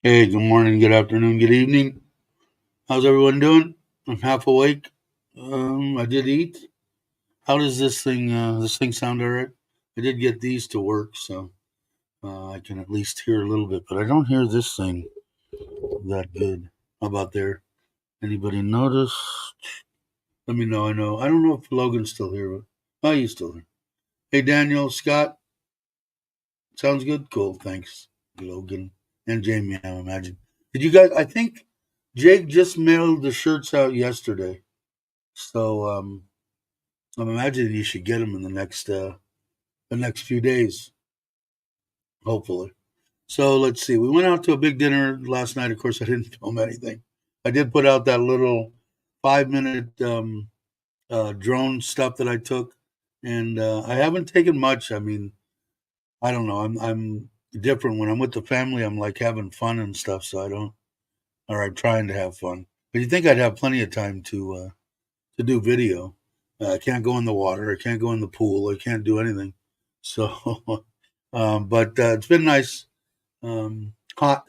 Hey, good morning, good afternoon, good evening. How's everyone doing? I'm half awake. I did eat. How does this thing sound all right? I did get these to work, so I can at least hear a little bit, but I don't hear this thing that good. How about there? Anybody notice? Let me know. I don't know if Logan's still here, but oh, he's still here. Hey, Daniel, Scott, sounds good. Cool, thanks, Logan and Jamie. I imagine. Did you guys? I think Jake just mailed the shirts out yesterday. So I'm imagining you should get them in the next few days, hopefully. So let's see. We went out to a big dinner last night. Of course, I didn't film anything. I did put out that little 5 minute drone stuff that I took, and I haven't taken much. I mean, I don't know. I'm different when I'm with the family. I'm like having fun and stuff. So I don't, or I'm trying to have fun. But you think I'd have plenty of time to do video. I can't go in the water. I can't go in the pool. I can't do anything. So, but it's been nice. Hot.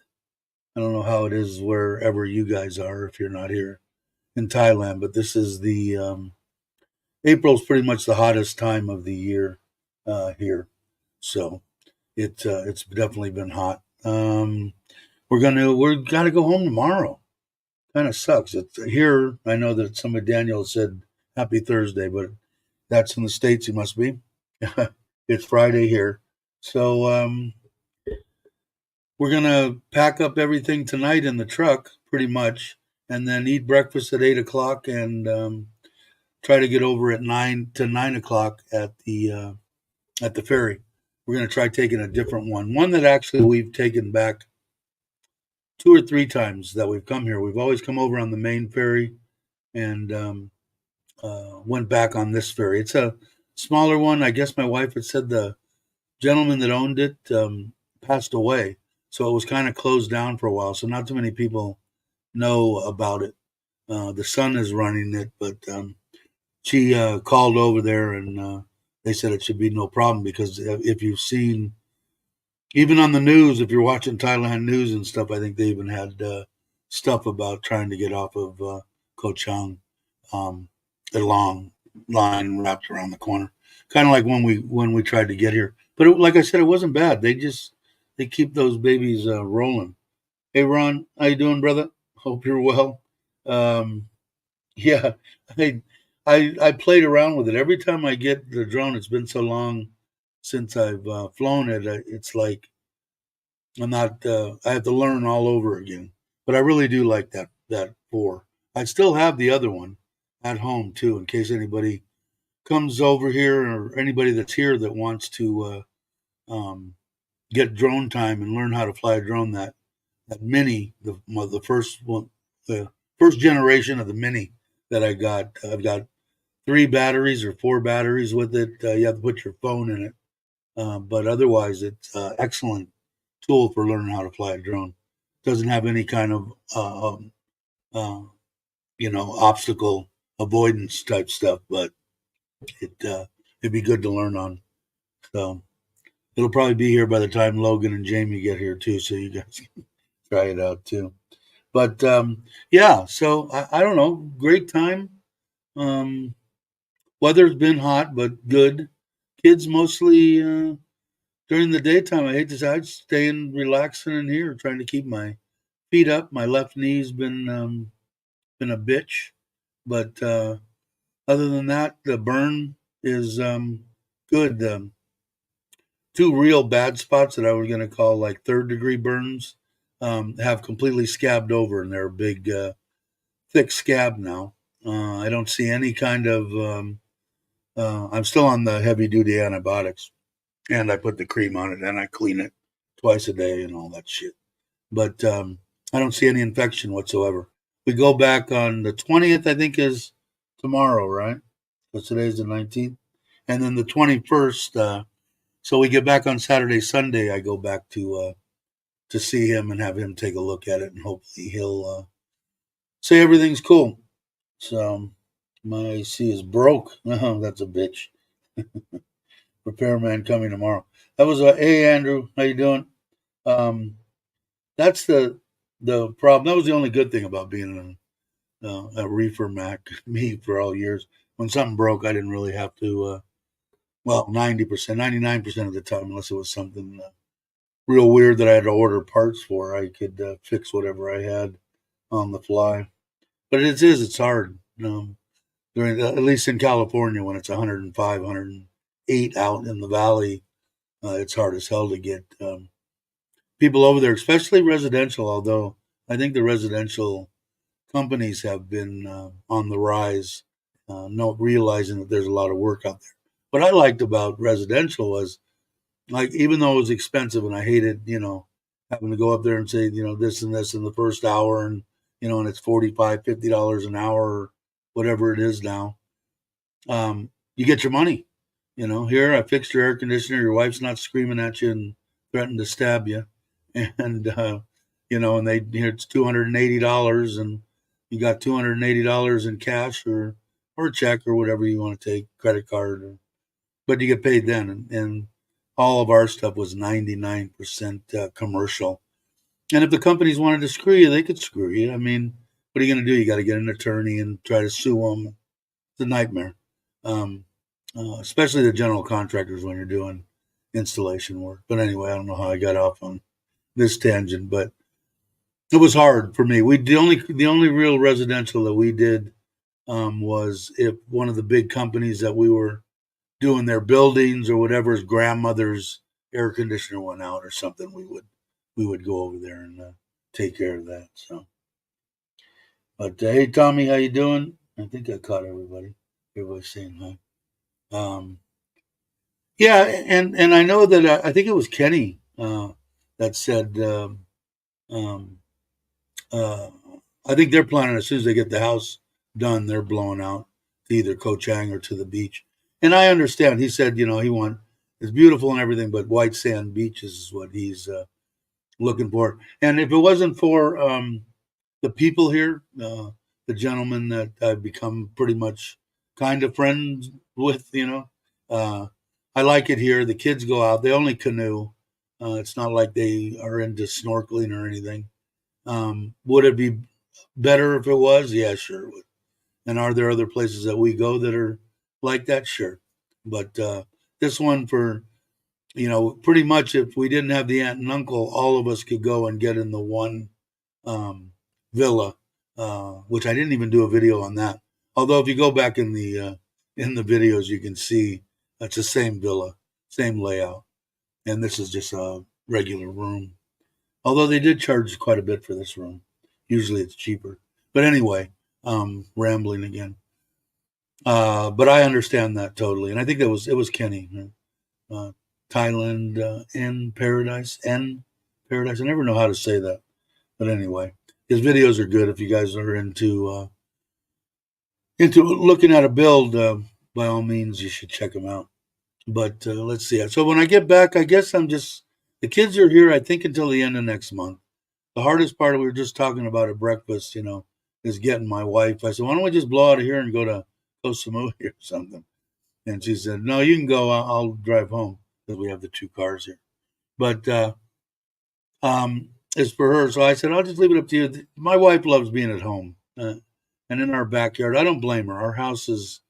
I don't know how it is wherever you guys are if you're not here in Thailand, but this is the April's pretty much the hottest time of the year here. So it's definitely been hot. We're gotta go home tomorrow. Kind of sucks. It's here. I know that somebody Daniel said Happy Thursday, but that's in the States. He must be. It's Friday here, so we're gonna pack up everything tonight in the truck, pretty much, and then eat breakfast at 8 o'clock, and try to get over at 9 o'clock at the ferry. We're gonna try taking a different one that actually we've taken back 2 or 3 times that we've come here. We've always come over on the main ferry, and went back on this ferry. It's a smaller one. I guess my wife had said the gentleman that owned it passed away, so it was kind of closed down for a while. So not too many people know about it. The son is running it, but she called over there and they said it should be no problem because if you've seen, even on the news, if you're watching Thailand news and stuff, I think they even had stuff about trying to get off of Koh Chang. Um, a long line wrapped around the corner, kind of like when we tried to get here. But like I said, it wasn't bad. They keep those babies rolling. Hey Ron, how you doing, brother? Hope you're well. Um, yeah, I, I played around with it. Every time I get the drone, it's been so long since I've flown it. It's like I'm not. I have to learn all over again. But I really do like that four. I still have the other one at home too, in case anybody comes over here or anybody that's here that wants to get drone time and learn how to fly a drone. That mini, the first one, the first generation of the mini that I got. I've got 3 batteries or 4 batteries with it. You have to put your phone in it, but otherwise, it's excellent tool for learning how to fly a drone. Doesn't have any kind of uh, obstacle avoidance type stuff, but it'd be good to learn on. So it'll probably be here by the time Logan and Jamie get here too, so you guys can try it out too. But yeah, so I don't know, great time. Um, Weather's been hot but good. Kids mostly during the daytime. I hate to say, I'm staying relaxing in here, trying to keep my feet up. My left knee's been a bitch, but other than that, the burn is good. 2 real bad spots that I was going to call like third-degree burns have completely scabbed over, and they're a big, thick scab now. I don't see any kind of. I'm still on the heavy-duty antibiotics, and I put the cream on it, and I clean it twice a day, and all that shit. But I don't see any infection whatsoever. We go back on the 20th, I think, is tomorrow, right? Because today's the 19th, and then the 21st. So we get back on Saturday, Sunday. I go back to see him and have him take a look at it, and hopefully he'll say everything's cool. So my AC is broke. Oh, that's a bitch. Repairman coming tomorrow. That was hey Andrew, how you doing? Um, that's the the problem, that was the only good thing about being a reefer Mac, me for all years. When something broke, I didn't really have to, well, 90%, 99% of the time, unless it was something real weird that I had to order parts for, I could fix whatever I had on the fly. But it's hard. At least in California, when it's 105, 108 out in the valley, it's hard as hell to get people over there, especially residential. Although I think the residential companies have been on the rise, not realizing that there's a lot of work out there. What I liked about residential was, like, even though it was expensive and I hated, having to go up there and say, this and this in the first hour, and and it's $45, $50 an hour, or whatever it is now. You get your money. Here I fixed your air conditioner. Your wife's not screaming at you and threatening to stab you, and and here it's $280, and you got $280 in cash or a check or whatever you want to take, credit card, but you get paid then, and all of our stuff was 99% commercial. And if the companies wanted to screw you, they could screw you. I mean, what are you going to do? You got to get an attorney and try to sue them. It's a nightmare, especially the general contractors when you're doing installation work. But anyway, I don't know how I got off on this tangent, but it was hard for me. The only real residential that we did was if one of the big companies that we were doing their buildings or whatever's grandmother's air conditioner went out or something, we would go over there and take care of that. So, but hey, Tommy, how you doing? I think I caught everybody. Everybody's saying hi. Yeah, and I know that I think it was Kenny that said um, uh, I think they're planning as soon as they get the house done, they're blowing out to either Koh Chang or to the beach. And I understand. He said, it's beautiful and everything, but white sand beaches is what he's looking for. And if it wasn't for the people here, the gentleman that I've become pretty much kind of friends with, uh, I like it here. The kids go out; they only canoe. It's not like they are into snorkeling or anything. Would it be better if it was? Yeah, sure it would. And are there other places that we go that are like that? Sure. But this one, for pretty much, if we didn't have the aunt and uncle, all of us could go and get in the one um, villa, which I didn't even do a video on that. Although if you go back in the videos, you can see it's the same villa, same layout, and this is just a regular room. Although they did charge quite a bit for this room. Usually it's cheaper. But anyway, rambling again. But I understand that totally, and I think it was Kenny, uh, Thailand in paradise, N paradise. I never know how to say that, but anyway, his videos are good if you guys are into looking at a build. By all means, you should check him out. But let's see. So when I get back, I guess the kids are here. I think until the end of next month. The hardest part we were just talking about at breakfast, is getting my wife. I said, why don't we just blow out of here and go to Koh Samui or something? And she said, no, you can go. I'll drive home because we have the two cars here. But it's for her. So I said, I'll just leave it up to you. My wife loves being at home and in our backyard. I don't blame her. Our house is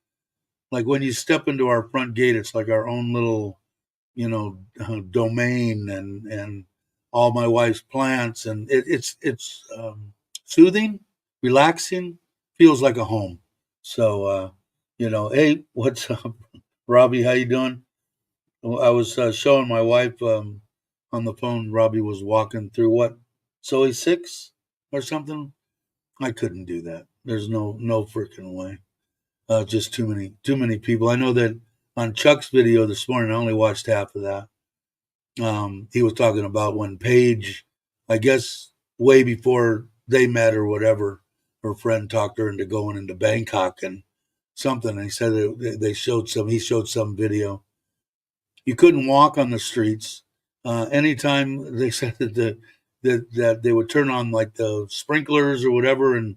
like when you step into our front gate, it's like our own little, domain, and all my wife's plants, and it's soothing, relaxing, feels like a home. So, hey, what's up, Robbie? How you doing? Well, I was showing my wife on the phone. Robbie was walking through what? So he's 6 or something. I couldn't do that. There's no freaking way. Just too many people. I know that on Chuck's video this morning, I only watched half of that. He was talking about when Paige, I guess, way before they met or whatever, her friend talked her into going into Bangkok and something. And he said that he showed some video. You couldn't walk on the streets. Anytime they said that they would turn on like the sprinklers or whatever and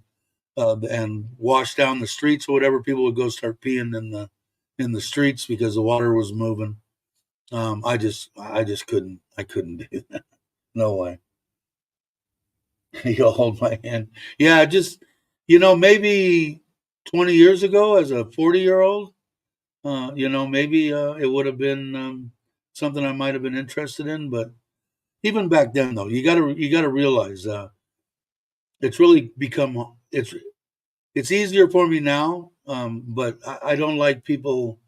wash down the streets or whatever, people would go start peeing in the streets because the water was moving. I just couldn't do that. No way. You'll hold my hand. Yeah, just maybe 20 years ago, as a 40-year-old, maybe it would have been something I might have been interested in. But even back then, though, you gotta realize it's really become it's easier for me now. But I don't like people,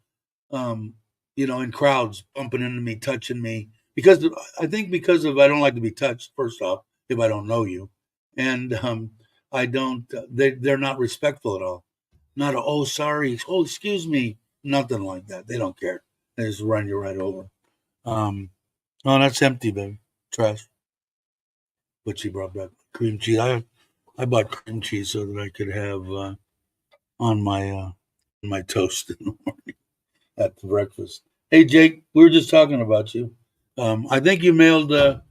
um, in crowds bumping into me, touching me, because I think because of I don't like to be touched. First off, if I don't know you, and I don't, they're not respectful at all. Not a, oh sorry, oh excuse me, nothing like that. They don't care. They just run you right over. Um, oh, that's empty, baby. Trash. But she brought back cream cheese. I bought cream cheese so that I could have on my toast in the morning at the breakfast. Hey Jake, we were just talking about you. I think you mailed that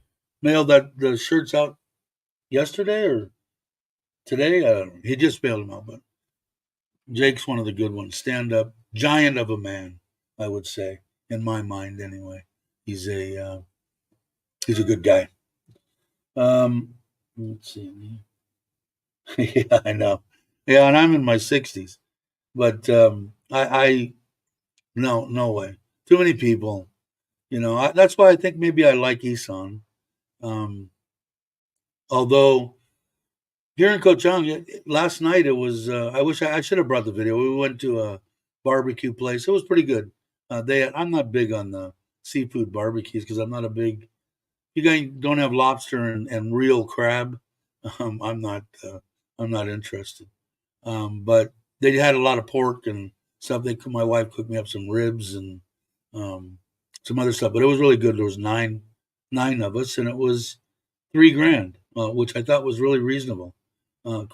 the shirts out yesterday or today. I don't know. He just mailed them out, but Jake's one of the good ones. Stand up, giant of a man, I would say, in my mind anyway. He's a good guy. Let's see. Yeah, I know. Yeah, and I'm in my 60s, but I no way. Too many people. That's why I think maybe I like Isan. Um, although here in Kochang, last night it was. I wish I should have brought the video. We went to a barbecue place. It was pretty good. I'm not big on the seafood barbecues because I'm not a big. You guys don't have lobster and real crab. I'm not. I'm not interested. But they had a lot of pork and stuff. My wife cooked me up some ribs and um, some other stuff. But it was really good. There was nine of us, and it was $3,000, which I thought was really reasonable for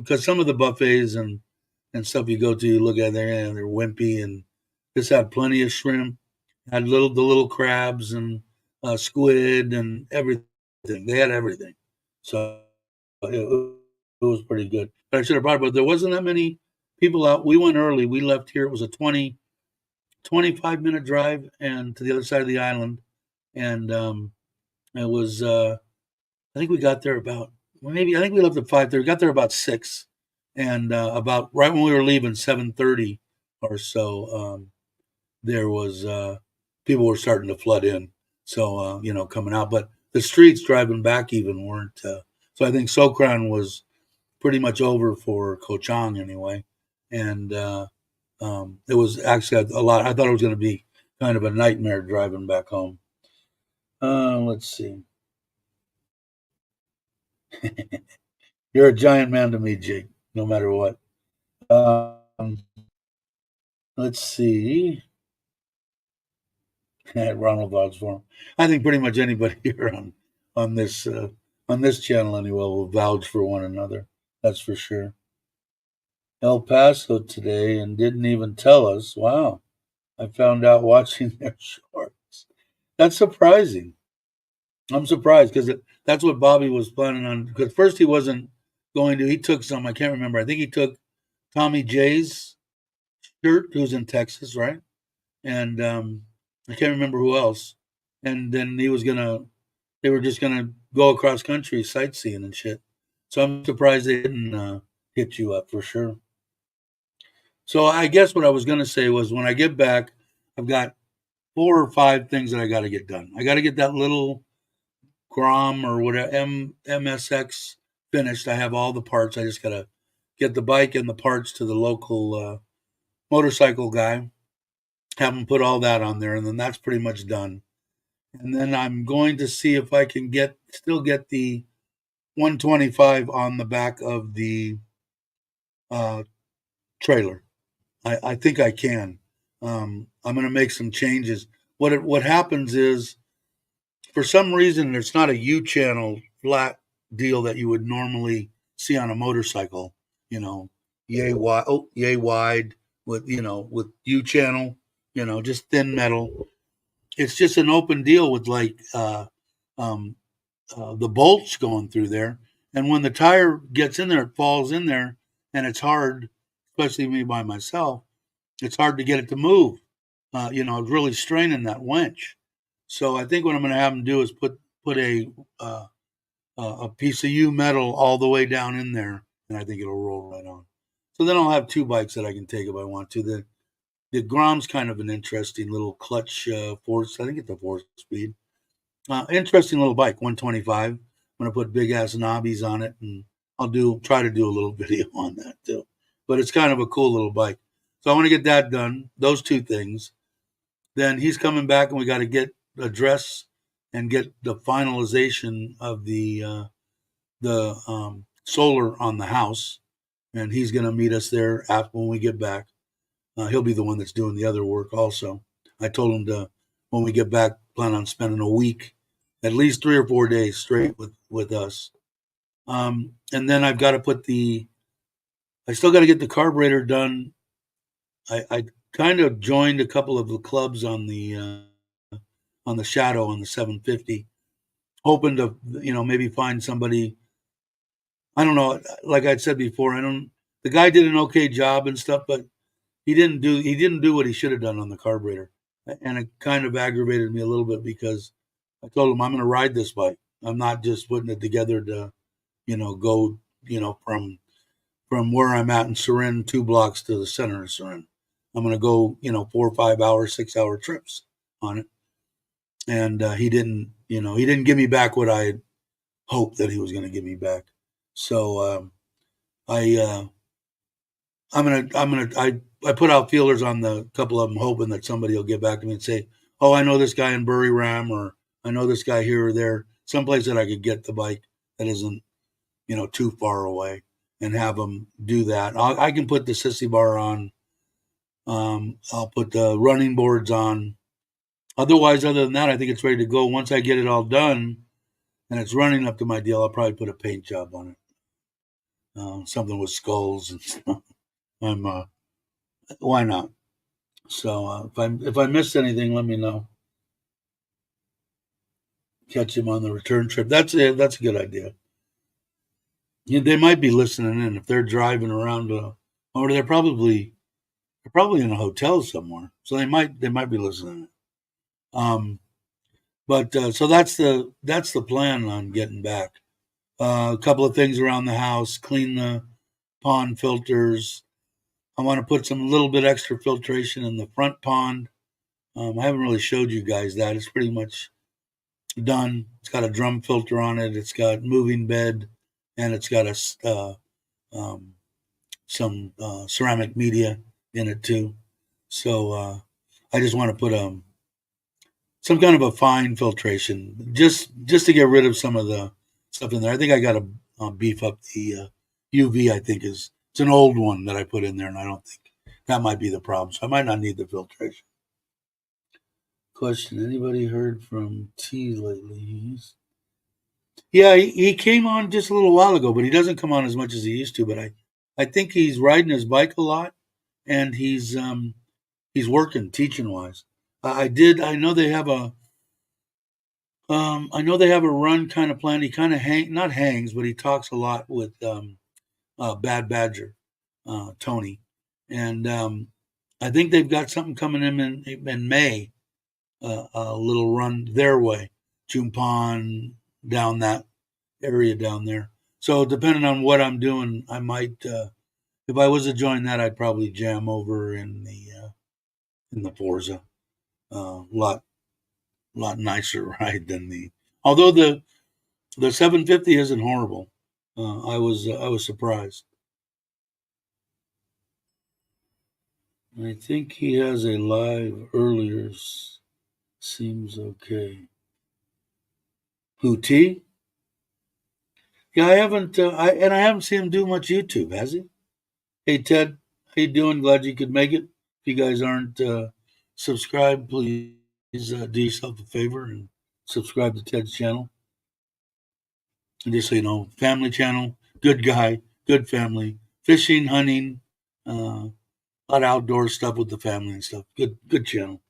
because some of the buffets and stuff you go to, you look at there and they're wimpy, and this had plenty of shrimp, had the little crabs and squid and everything. They had everything, so it was pretty good. But I should have brought it. But there wasn't that many people out. We went early. We left here. It was a 25-minute drive and to the other side of the island, and it was. I think we got there about maybe. I think we left at 5:30. Got there about 6, and about right when we were leaving 7:30 or so. There was people were starting to flood in, so coming out. But the streets driving back even weren't. So I think Sokran was pretty much over for Kochang anyway, and it was actually a lot. I thought it was going to be kind of a nightmare driving back home. Let's see. You're a giant man to me, Jake. No matter what. Um, let's see. Ronald Vouch for him. I think pretty much anybody here on this on this channel anyway will vouch for one another. That's for sure. El Paso today and didn't even tell us. Wow, I found out watching their shorts. That's surprising. I'm surprised because that's what Bobby was planning on. Because first he wasn't going to. He took some. I can't remember. I think he took Tommy J's shirt, who's in Texas, right? And I can't remember who else. And then they were just gonna go across country sightseeing and shit. So I'm surprised they didn't hit you up for sure. So I guess what I was gonna say was when I get back, I've got 4 or 5 things that I got to get done. I got to get that little Grom or whatever MSX finished. I have all the parts. I just got to get the bike and the parts to the local motorcycle guy. Have him put all that on there, and then that's pretty much done. And then I'm going to see if I can still get the 125 on the back of the uh, trailer. I think I can. I'm going to make some changes. What happens is, for some reason, it's not a U channel flat deal that you would normally see on a motorcycle. Yay wide with with U channel. Just thin metal. It's just an open deal with like um, the bolts going through there. And when the tire gets in there, it falls in there, and it's hard, especially me by myself. It's hard to get it to move. It's really straining that winch. So I think what I'm going to have them do is put a a piece of U metal all the way down in there, and I think it'll roll right on. So then I'll have two bikes that I can take if I want to. The Grom's kind of an interesting little clutch force. I think it's a 4-speed. Interesting little bike, 125. I'm gonna put big ass knobbies on it, and try to do a little video on that too. But it's kind of a cool little bike. So I want to get that done. Those two things. Then he's coming back, and we got to get a dress and get the finalization of the solar on the house. And he's going to meet us there after when we get back. He'll be the one that's doing the other work also. I told him to, when we get back, plan on spending a week, at least 3 or 4 days straight with us. And then I've got to I still got to get the carburetor done. I kind of joined a couple of the clubs on the Shadow on the 750, hoping to maybe find somebody. I don't know. Like I said before, the guy did an okay job and stuff, but he didn't do what he should have done on the carburetor, and it kind of aggravated me a little bit because I told him I'm going to ride this bike. I'm not just putting it together to, go, from where I'm at in Surin, 2 blocks to the center of Surin. I'm going to go, 4 or 5 hour, 6-hour trips on it. And he didn't give me back what I had hoped that he was going to give me back. So I put out feelers on the couple of them, hoping that somebody will get back to me and say, "Oh, I know this guy in Bury Ram, or I know this guy here or there, someplace that I could get the bike that isn't, too far away, and have them do that." I can put the sissy bar on. I'll put the running boards on. Otherwise, other than that, I think it's ready to go. Once I get it all done and it's running up to my deal, I'll probably put a paint job on it. Something with skulls and stuff. Why not? So if I missed anything, let me know. Catch him on the return trip. That's it. That's a good idea. They might be listening in if they're driving around, or they're probably in a hotel somewhere. So they might be listening. But so that's the plan on getting back. A couple of things around the house, clean the pond filters. I want to put some little bit extra filtration in the front pond. I haven't really showed you guys that. It's pretty much done. It's got a drum filter on it. It's got moving bed, and it's got some ceramic media in it too. So I just want to put some kind of a fine filtration, just to get rid of some of the stuff in there. I think I got to beef up the UV. I think it's an old one that I put in there, and I don't think that might be the problem. So I might not need the filtration. Question: anybody heard from T lately? Yeah, he came on just a little while ago, but he doesn't come on as much as he used to. But I think he's riding his bike a lot, and he's working teaching wise. I know they have a run kind of plan. He kind of not hangs, but he talks a lot with Bad Badger, Tony, and I think they've got something coming in May. A little run their way, Jumpon, down that area down there. So depending on what I'm doing, I might, if I was to join that, I'd probably jam over in the Forza. Lot nicer ride than although the 750 isn't horrible. I was surprised. I think he has a live earlier. Seems okay. Who, T? Yeah, I haven't. I haven't seen him do much YouTube, has he? Hey, Ted, how you doing? Glad you could make it. If you guys aren't subscribed, please do yourself a favor and subscribe to Ted's channel. And just so you know, family channel, good guy, good family, fishing, hunting, a lot of outdoor stuff with the family and stuff. Good channel.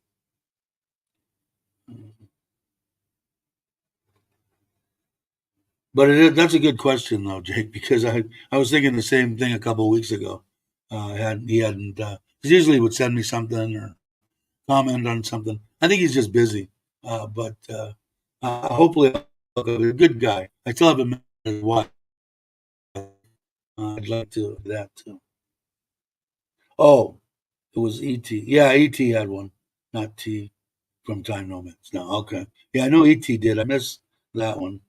But that's a good question, though, Jake, because I was thinking the same thing a couple of weeks ago. He hadn't. He usually would send me something or comment on something. I think he's just busy. But hopefully A good guy. I still haven't met his wife. I'd like to do that too. Oh, it was E.T. Yeah, E.T. had one, not T from Time No Minutes. No, okay. Yeah, I know E.T. did. I missed that one.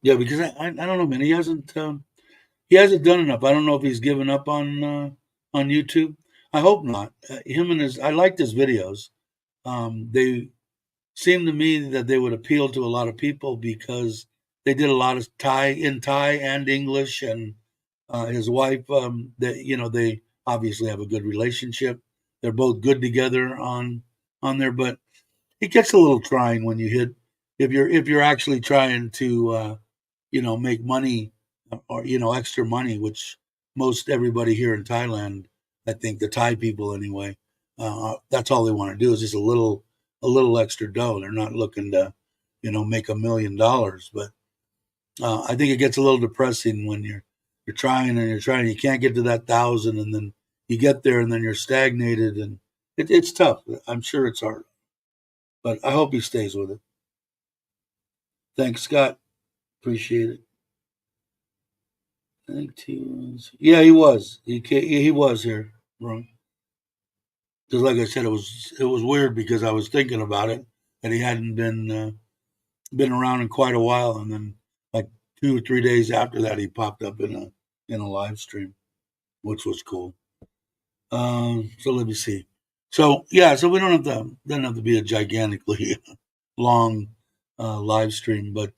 Yeah, because I don't know, man. He hasn't done enough. I don't know if he's given up on YouTube. I hope not. Him and his I liked his videos. They seemed to me that they would appeal to a lot of people because they did a lot of Thai and English, and his wife. They obviously have a good relationship. They're both good together on there, but it gets a little trying when you hit if you're actually trying to make money or extra money, which most everybody here in Thailand, I think the Thai people anyway, that's all they want to do is just a little extra dough. They're not looking to make $1 million, but I think it gets a little depressing when you're trying and you're trying, you can't get to that thousand, and then you get there and then you're stagnated, and it's tough. I'm sure it's hard, but I hope he stays with it. Thanks, Scott. Appreciate it. I think he was. Yeah, he was. He was here, wrong. Just like I said, it was weird because I was thinking about it, and he hadn't been around in quite a while, and then like 2 or 3 days after that, he popped up in a live stream, which was cool. So let me see. So yeah, so we don't have to be a gigantically long live stream, but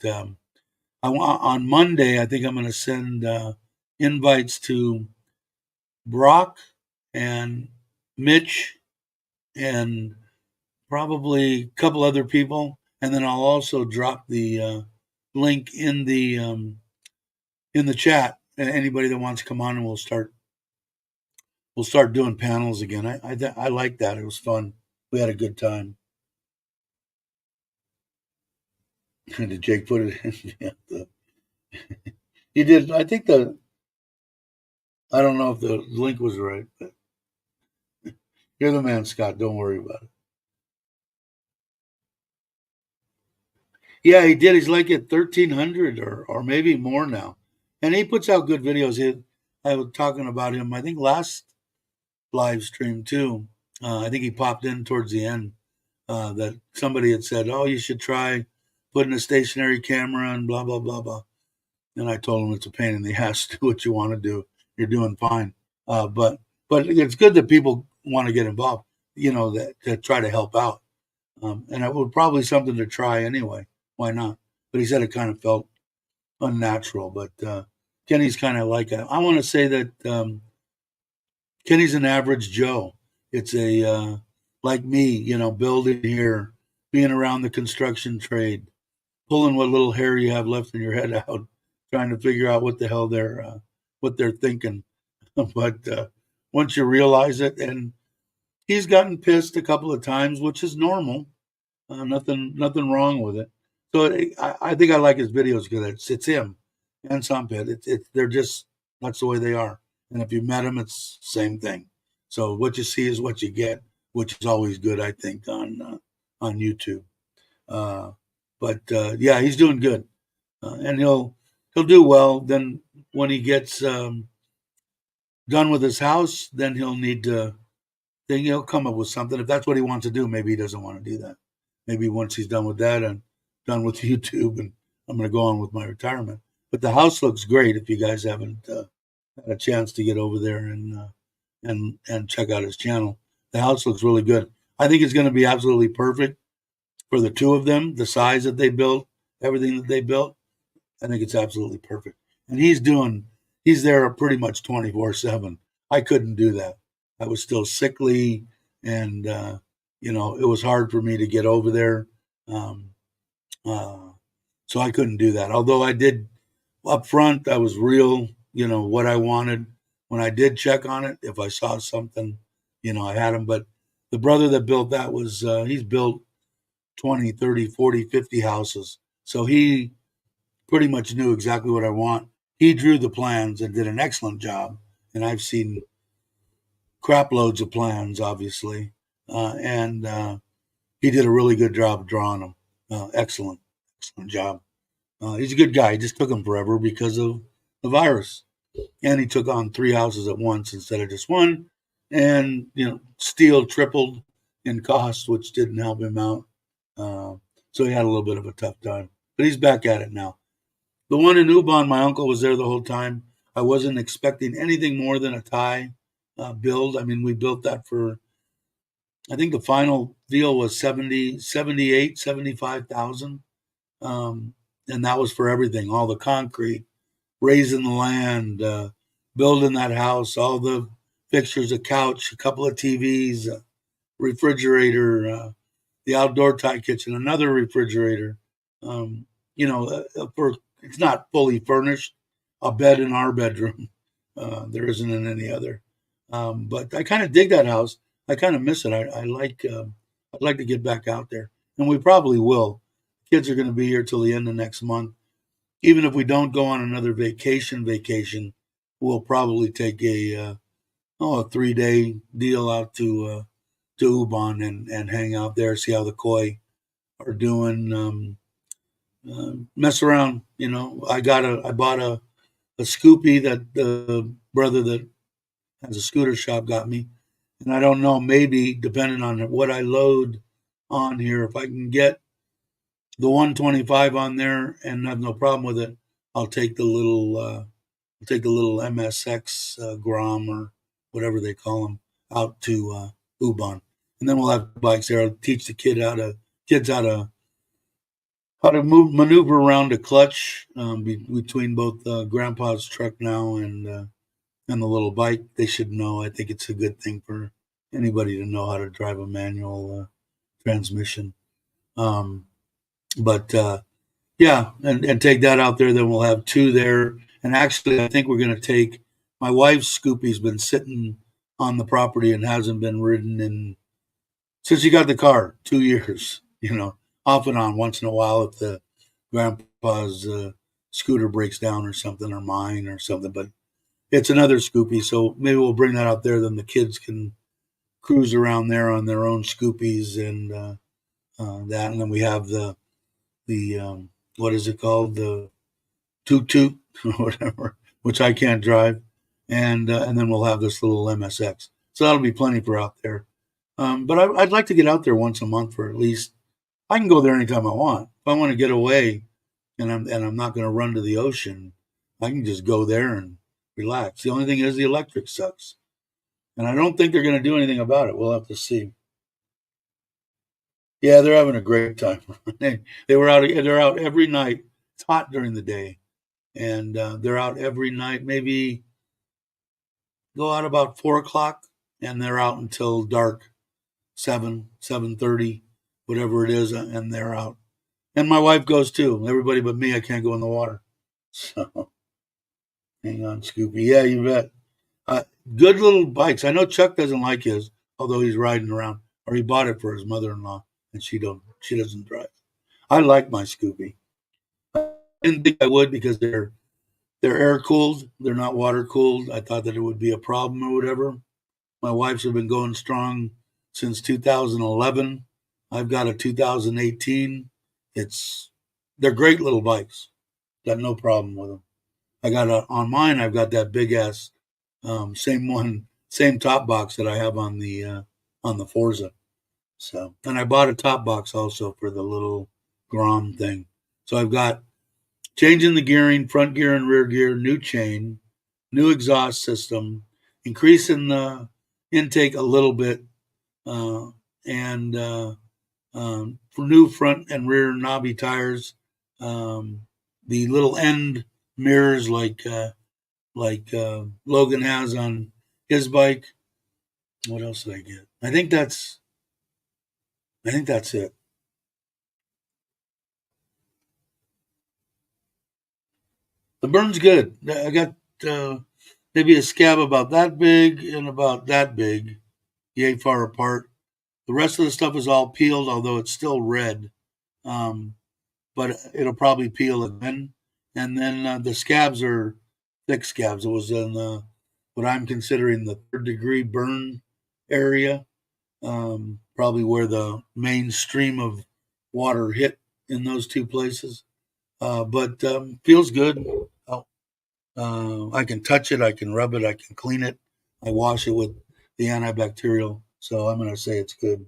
on Monday, I think I'm going to send invites to Brock and Mitch and probably a couple other people, and then I'll also drop the link in the chat. Anybody that wants to come on, and we'll start doing panels again. I like that. It was fun. We had a good time. Did Jake put it in? Yeah, he did. I think I don't know if the link was right, but you're the man, Scott. Don't worry about it. Yeah, he did. He's like at 1,300 or maybe more now, and he puts out good videos. I was talking about him. I think last live stream too. I think he popped in towards the end. That somebody had said, "Oh, you should try putting a stationary camera and blah blah blah blah." And I told him it's a pain in the ass. Do what you want to do. You're doing fine. But it's good that people want to get involved. That try to help out. And it was probably something to try anyway. Why not? But he said it kind of felt unnatural. But Kenny's kind of like I want to say that Kenny's an average Joe. It's a like me, building here, being around the construction trade, pulling what little hair you have left in your head out, trying to figure out what the hell they're thinking. But once you realize it, and he's gotten pissed a couple of times, which is normal. Nothing wrong with it. So I think I like his videos because it's him and Sampit. They're just that's the way they are. And if you met him, it's same thing. So what you see is what you get, which is always good, I think, on YouTube. Uh, but yeah, he's doing good, and he'll do well. Then when he gets done with his house, then he'll come up with something. If that's what he wants to do, maybe he doesn't want to do that. Maybe once he's done with that and done with YouTube, and I'm going to go on with my retirement. But the house looks great. If you guys haven't had a chance to get over there and check out his channel, the house looks really good. I think it's going to be absolutely perfect for the two of them. The size that they built, everything that they built, I think it's absolutely perfect. And he's there pretty much 24/7. I couldn't do that. I was still sickly, and it was hard for me to get over there. Um, uh, so I couldn't do that. Although I did up front, I was real, what I wanted. When I did check on it, if I saw something, I had him. But the brother that built that he's built 20, 30, 40, 50 houses. So he pretty much knew exactly what I want. He drew the plans and did an excellent job. And I've seen crap loads of plans, obviously. And he did a really good job of drawing them. Excellent, excellent job. He's a good guy. It just took him forever because of the virus, and he took on 3 houses at once instead of just one. And steel tripled in cost, which didn't help him out. Uh, so he had a little bit of a tough time, but he's back at it now. The one in Ubon, my uncle was there the whole time. I wasn't expecting anything more than a Thai build. I mean, we built that for, I think the final deal was 70, 78, 75,000. And that was for everything, all the concrete, raising the land, building that house, all the fixtures, a couch, a couple of TVs, a refrigerator, the outdoor Thai kitchen, another refrigerator. Um, for it's not fully furnished, a bed in our bedroom. There isn't in any other. But I kind of dig that house. I kind of miss it. I like. I'd like to get back out there, and we probably will. Kids are going to be here till the end of next month. Even if we don't go on another vacation, we'll probably take a 3-day deal out to Ubon and hang out there, see how the koi are doing. Mess around. I bought a Scoopy that the brother that has a scooter shop got me, and I don't know. Maybe depending on what I load on here, if I can get the 125 on there and have no problem with it, I'll take the little MSX Grom or whatever they call them out to Ubon, and then we'll have bikes there. I'll teach the kids how to maneuver around a clutch between both Grandpa's truck now and the little bike. They should know. I think it's a good thing for anybody to know how to drive a manual transmission. But yeah, and take that out there. Then we'll have two there. And actually, I think we're going to take my wife's Scoopy's been sitting on the property and hasn't been ridden since she got the car, 2 years. Off and on once in a while if the grandpa's scooter breaks down or something, or mine or something. But it's another Scoopy, so maybe we'll bring that out there. Then the kids can cruise around there on their own Scoopies and that. And then we have the what is it called, the toot toot or whatever, which I can't drive, and then we'll have this little MSX. So that'll be plenty for out there. But I'd like to get out there once a month for at least. I can go there anytime I want. If I want to get away, and I'm not going to run to the ocean, I can just go there and relax. The only thing is the electric sucks, and I don't think they're going to do anything about it. We'll have to see. Yeah, they're having a great time. They're out every night. It's hot during the day, and they're out every night. Maybe go out about 4 o'clock, and they're out until dark, 7:30, whatever it is, and they're out. And my wife goes too. Everybody but me, I can't go in the water. So hang on, Scoopy. Yeah, you bet. Good little bikes. I know Chuck doesn't like his, although he's riding around, or he bought it for his mother-in-law, and she doesn't drive. I like my Scoopy. I didn't think I would because they're air cooled. They're not water cooled. I thought that it would be a problem or whatever. My wife's have been going strong since 2011. I've got a 2018. They're great little bikes. Got no problem with them. On mine. I've got that big ass same top box that I have on the Forza. So, and I bought a top box also for the little Grom thing. So I've got changing the gearing, front gear and rear gear, new chain, new exhaust system, increasing the intake a little bit, and for new front and rear knobby tires, the little end mirrors like Logan has on his bike. What else did I get? I think that's it. The burn's good. I got maybe a scab about that big and about that big, yay far apart. The rest of the stuff is all peeled, although it's still red. Um, but it'll probably peel again. And then the scabs are thick scabs. It was in what I'm considering the third degree burn area. probably where the main stream of water hit in those two places. But feels good. Oh, I can touch it, I can rub it, I can clean it. I wash it with the antibacterial, so I'm going to say it's good.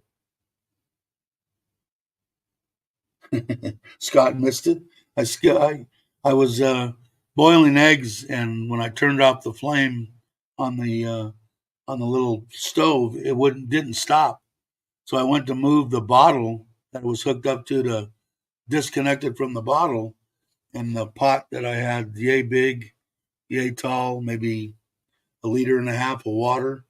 Scott missed it. I was boiling eggs, and when I turned off the flame on the little stove, it wouldn't didn't stop. So I went to move the bottle that it was hooked up to disconnect it from the bottle, and the pot that I had, yay big, yay tall, maybe a liter and a half of water.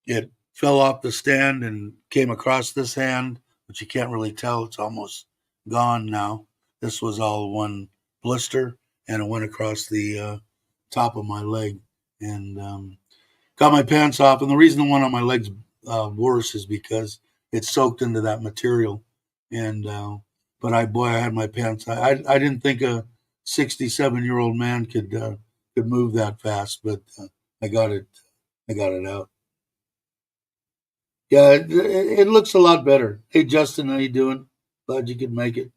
It fell off the stand and came across this hand, but you can't really tell. It's almost gone now. This was all one blister, and it went across the top of my leg and got my pants off. And the reason the one on my leg's worse is because it's soaked into that material. And but I had my pants. I didn't think a 67-year-old man could move that fast, but I got it. I got it out. Yeah, it looks a lot better. Hey, Justin, how you doing? Glad you could make it.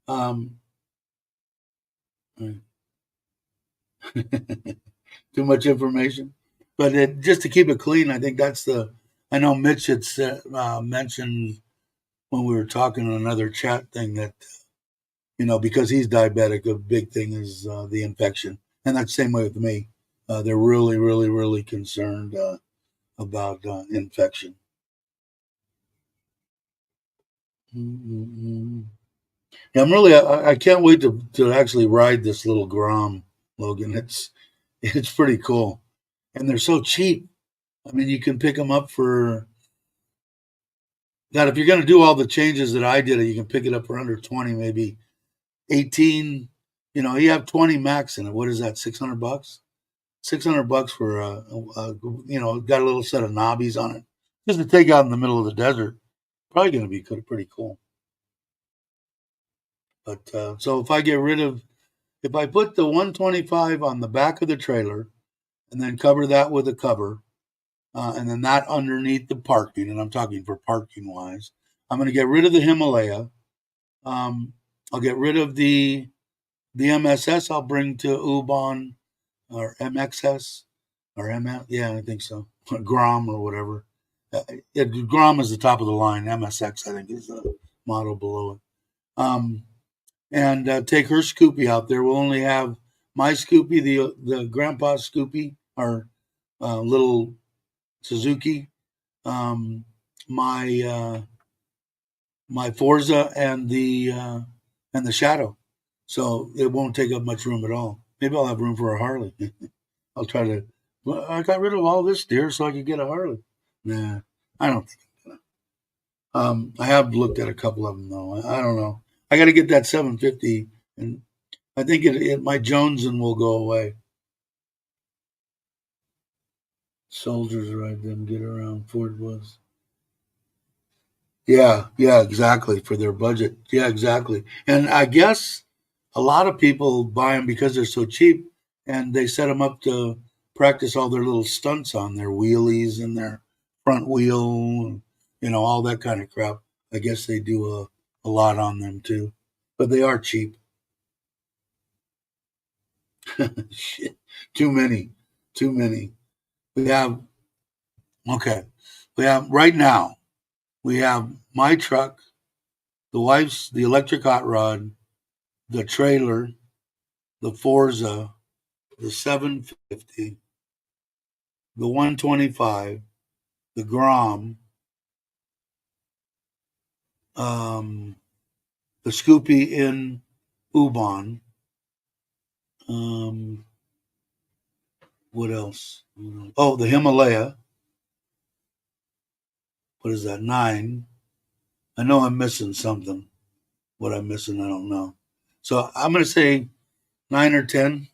Um, too much information, but just to keep it clean, I think that's the. I know Mitch had mentioned when we were talking on another chat thing that because he's diabetic, a big thing is the infection, and that's the same way with me. They're really, really, really concerned about infection. Mm-hmm. Yeah, I can't wait to actually ride this little Grom, Logan. It's pretty cool, and they're so cheap. I mean, you can pick them up for that. If you're going to do all the changes that I did, you can pick it up for under 20, maybe 18. You have 20 max in it. What is that? $600. $600 for got a little set of knobbies on it, just to take out in the middle of the desert. Probably going to be pretty cool. But so if I put the 125 on the back of the trailer and then cover that with a cover, and then that underneath the parking, and I'm talking for parking wise, I'm going to get rid of the Himalaya. I'll get rid of the MSS. I'll bring to Ubon or MXS or MM. Yeah, I think so. Grom or whatever. Grom is the top of the line. MSX, I think, is the model below it. And take her Scoopy out there. We'll only have my Scoopy, the grandpa Scoopy, our little Suzuki, my my Forza, and the Shadow. So it won't take up much room at all. Maybe I'll have room for a Harley. I'll try to. Well, I got rid of all this deer so I could get a Harley. Nah, I don't think I'm gonna. I have looked at a couple of them though. I don't know. I got to get that 750, and I think my Jonesing will go away. Soldiers ride them, get around. Ford was. Yeah, exactly for their budget. Yeah, exactly. And I guess a lot of people buy them because they're so cheap, and they set them up to practice all their little stunts on their wheelies and their front wheel, and, all that kind of crap. I guess they do a lot on them too, but they are cheap. Shit, too many, too many. We have okay. We have right now. We have my truck, the wife's, the electric hot rod, the trailer, the Forza, the 750, the 125, the Grom, um, the Scoopy in Ubon. Um, what else? Oh, the Himalaya. What is that? 9. I know I'm missing something. What I'm missing, I don't know. So I'm going to say 9 or 10,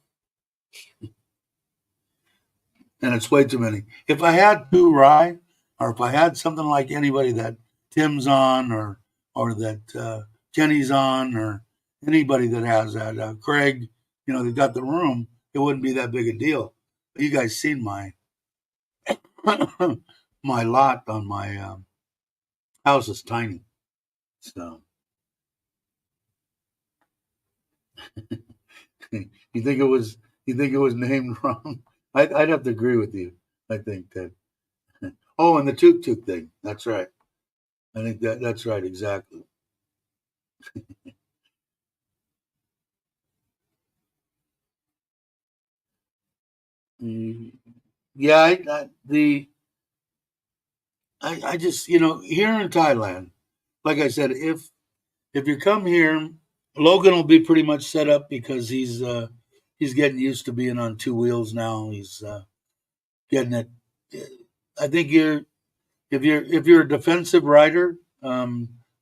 and it's way too many. If I had two rye, or if I had something like anybody that Tim's on, or that Jenny's on, or anybody that has that, Craig, they've got the room, it wouldn't be that big a deal. But you guys seen my my lot on my House is tiny. So you think it was named wrong? I'd have to agree with you. I think that. Oh, and the tuk tuk thing. That's right. I think that's right. Exactly. Mm, yeah. I just here in Thailand, like I said, if you come here, Logan will be pretty much set up because he's getting used to being on two wheels now. He's getting it. I think if you're a defensive rider,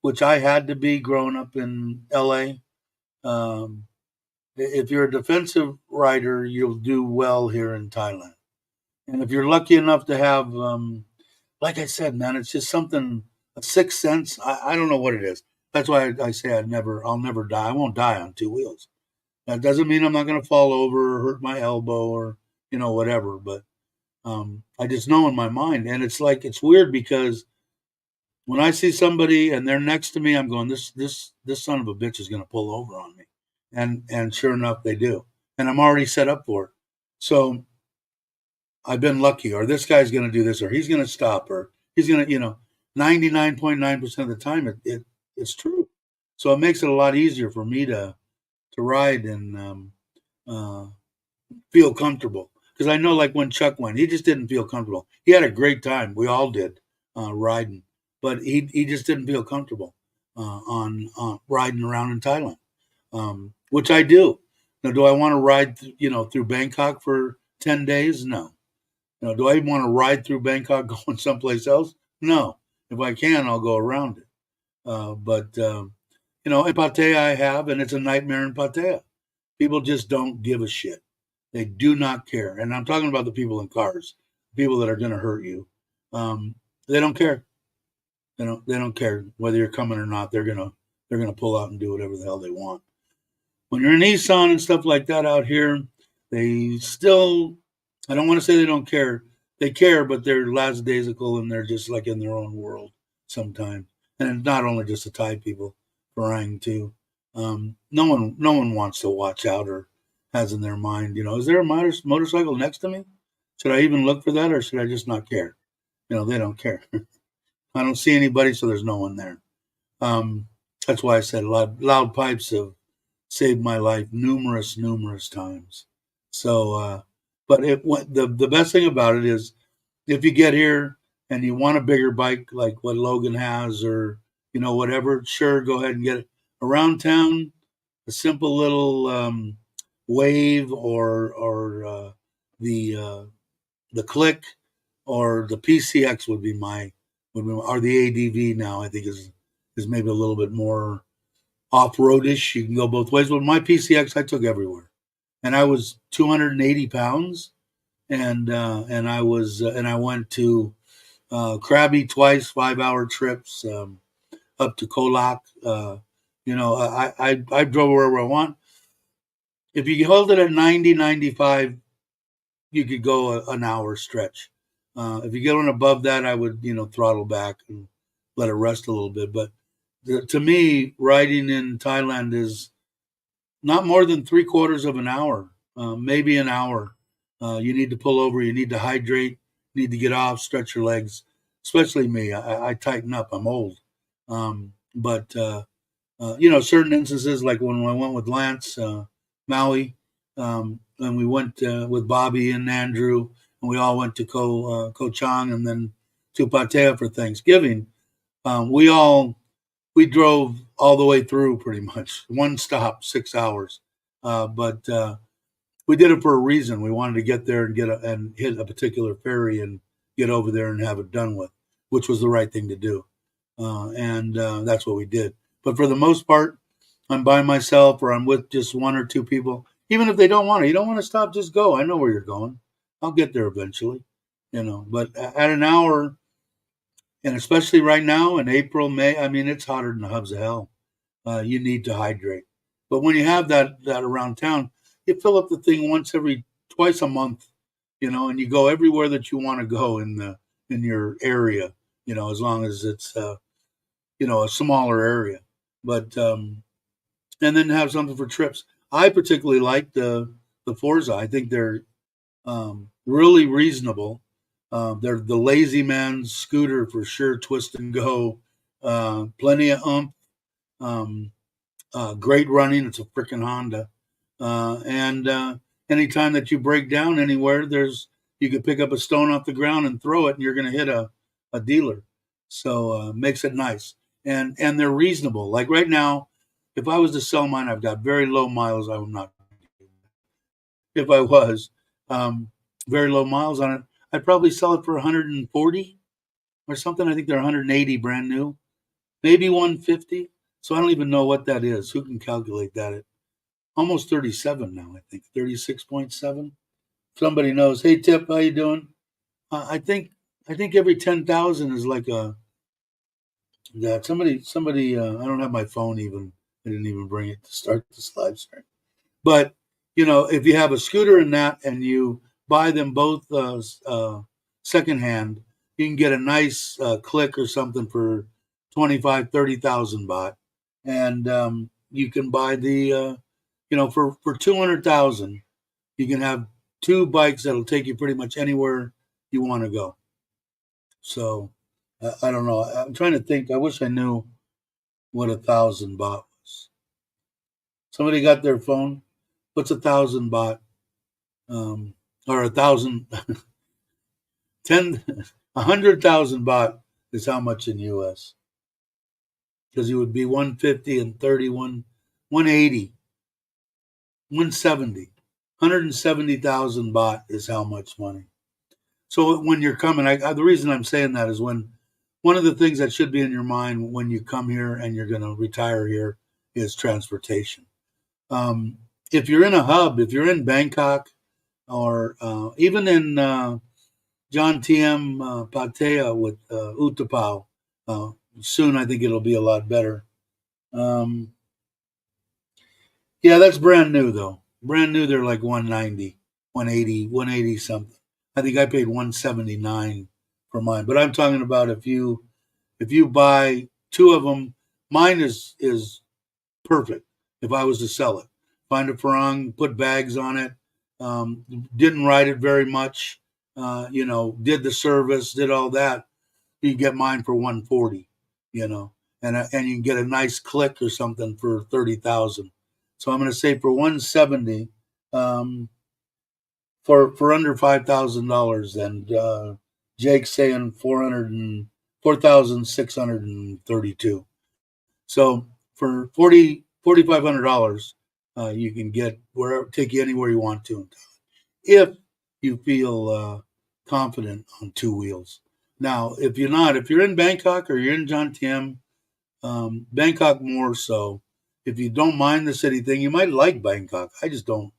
which I had to be growing up in LA. Um, if you're a defensive rider, you'll do well here in Thailand. And if you're lucky enough to have, like I said, man, it's just something, a sixth sense. I don't know what it is. That's why I say I'll never die. I won't die on two wheels. That doesn't mean I'm not going to fall over or hurt my elbow or whatever. But I just know in my mind, and it's like it's weird because when I see somebody and they're next to me, I'm going, this son of a bitch is going to pull over on me, and sure enough, they do, and I'm already set up for it. So I've been lucky, or this guy's going to do this, or he's going to stop, or he's going to, 99.9% of the time, it's true. So it makes it a lot easier for me to ride and uh, feel comfortable. Because I know, like when Chuck went, he just didn't feel comfortable. He had a great time. We all did riding, but he just didn't feel comfortable on riding around in Thailand, which I do. Now, do I want to ride, through Bangkok for 10 days? No. Do I want to ride through Bangkok going someplace else? No. If I can, I'll go around it. But in Pattaya I have, and it's a nightmare in Pattaya. People just don't give a shit. They do not care, and I'm talking about the people in cars, people that are going to hurt you. They don't care. They don't care whether you're coming or not. They're gonna pull out and do whatever the hell they want. When you're in Nissan and stuff like that out here, they still. I don't want to say they don't care. They care, but they're lackadaisical and they're just like in their own world sometimes. And not only just the Thai people, Farang too. No one wants to watch out or has in their mind, is there a motorcycle next to me? Should I even look for that, or should I just not care? They don't care. I don't see anybody, so there's no one there. Um, that's why I said loud pipes have saved my life numerous times. So, but the best thing about it is if you get here and you want a bigger bike like what Logan has, or whatever, sure, go ahead and get it. Around town, a simple little wave or the click or the PCX or the ADV now. I think is maybe a little bit more off roadish. You can go both ways. But my PCX I took everywhere, and I was 280 pounds, and I went to Krabi twice, 5 hour trips up to Kolak. I drove wherever I want. If you hold it at 90, 95, you could go an hour stretch. If you get on above that, I would throttle back and let it rest a little bit. But to me, riding in Thailand is not more than three-quarters of an hour, maybe an hour. You need to pull over. You need to hydrate. You need to get off, stretch your legs. Especially me, I tighten up. I'm old, but certain instances like when I went with Lance Maui, and we went with Bobby and Andrew, and we all went to Koh Chang and then to Pattaya for Thanksgiving. We drove all the way through pretty much one stop, 6 hours, but we did it for a reason. We wanted to get there and and hit a particular ferry and get over there and have it done with, which was the right thing to do, and that's what we did. But for the most part, I'm by myself or I'm with just one or two people. Even if they don't want to, you don't want to stop, just go. I know where you're going. I'll get there eventually, But at an hour, and especially right now in April, May, I mean, it's hotter than the hubs of hell. You need to hydrate. But when you have that around town, you fill up the thing twice a month, and you go everywhere that you want to go in your area, as long as it's a smaller area. But and then have something for trips. I particularly like the Forza. I think they're really reasonable. They're the lazy man's scooter for sure. Twist and go, plenty of oomph. Um, Great running. It's a freaking Honda. And anytime that you break down anywhere, you could pick up a stone off the ground and throw it, and you're going to hit a dealer. So makes it nice. And they're reasonable. Like right now, if I was to sell mine, I've got very low miles. I would not. If I was very low miles on it, I'd probably sell it for 140 or something. I think they're 180 brand new, maybe 150. So I don't even know what that is. Who can calculate that? At almost 37 now, I think 36.7. Somebody knows. Hey, Tip, how you doing? I think every 10,000 is like a that somebody. I don't have my phone even. I didn't even bring it to start this live stream. But if you have a scooter and that, and you buy them both secondhand, you can get a nice click or something for 25, 30,000 baht, and you can buy the for 200,000, you can have two bikes that'll take you pretty much anywhere you want to go. So I don't know. I'm trying to think. I wish I knew what 1,000 baht was. Somebody got their phone. What's 1,000 baht? Or 1,000, 10, 100,000 baht is how much in US? Because it would be 150 and 31, 180, 170. 170,000 baht is how much money. So when you're coming, the reason I'm saying that is one of the things that should be in your mind when you come here and you're going to retire here is transportation. If you're in a hub, if you're in Bangkok, or even in John Tiem Pattaya with Utapao. Soon, I think it'll be a lot better. Yeah, that's brand new though. Brand new, they're like 190, 180, 180 something. I think I paid 179 for mine. But I'm talking about if you buy two of them, mine is perfect. If I was to sell it, find a farang, put bags on it. Didn't ride it very much. Did the service, did all that. You can get mine for 140. And you can get a nice click or something for 30,000. So I'm going to say for 170, for under $5,000, and Jake's saying 4,632. So for $4,500, you can get take you anywhere you want to, if you feel confident on two wheels. Now, if you're in Bangkok or you're in John Tiem, Bangkok more so. If you don't mind the city thing, you might like Bangkok. I just don't.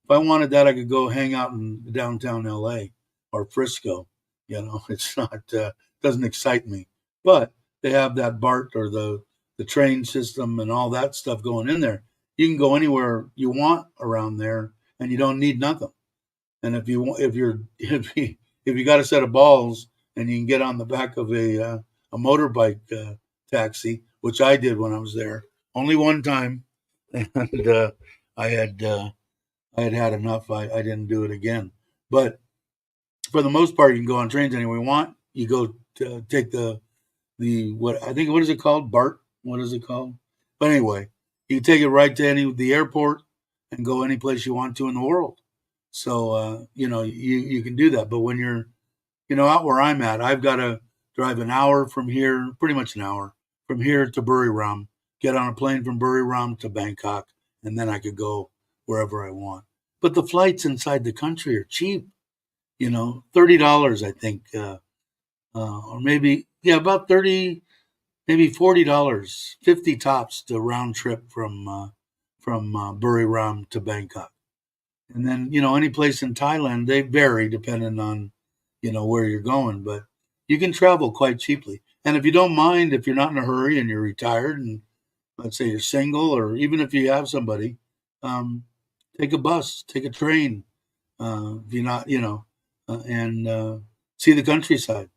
If I wanted that, I could go hang out in downtown LA or Frisco. It's not doesn't excite me. But they have that BART or the train system and all that stuff going in there. You can go anywhere you want around there, and you don't need nothing. And if you got a set of balls and you can get on the back of a motorbike taxi, which I did when I was there, only one time, and I had had enough. I didn't do it again. But for the most part, you can go on trains anywhere you want. You go to take the what is it called? BART? What is it called? But anyway, you can take it right to the airport and go any place you want to in the world. So you can do that. But when you're out where I'm at, I've got to drive an hour from here, pretty much an hour from here to Buriram, get on a plane from Buriram to Bangkok, and then I could go wherever I want. But the flights inside the country are cheap. $30, I think, or maybe about 30, maybe $40, 50 tops to round trip from Buriram to Bangkok. And then, any place in Thailand, they vary depending on, where you're going, but you can travel quite cheaply. And if you don't mind, if you're not in a hurry and you're retired, and let's say you're single, or even if you have somebody, take a bus, take a train, if you're not, and see the countryside